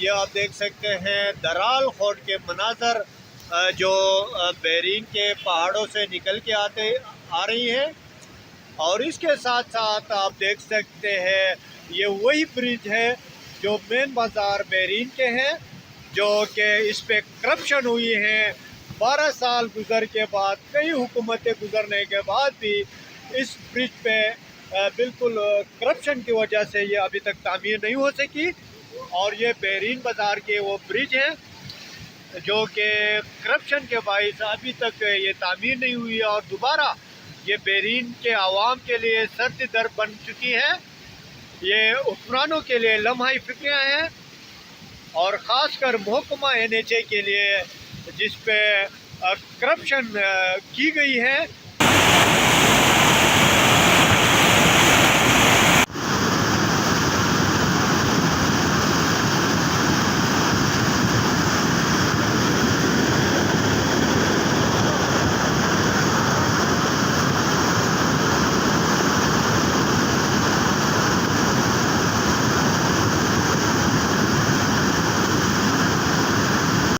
ये आप देख सकते हैं दराल खोट के मनाजर जो बहरीन के पहाड़ों से निकल के आ रही हैं। और इसके साथ साथ आप देख सकते हैं ये वही ब्रिज है जो मेन बाज़ार बहरीन के हैं, जो कि इस पे करप्शन हुई है। 12 साल गुजर के बाद, कई हुकूमतें गुजरने के बाद भी इस ब्रिज पे बिल्कुल करप्शन की वजह से ये अभी तक तामीर नहीं हो सकी। और ये बहरीन बाज़ार के वो ब्रिज हैं जो कि करप्शन के बाइस अभी तक ये तामीर नहीं हुई है। और दोबारा ये बहरीन के आवाम के लिए सर्द दर बन चुकी है। ये हुक्मरानों के लिए लम्हाई फिक्रियाँ हैं, और ख़ासकर महकमा NHA के लिए, जिस पे करप्शन की गई है।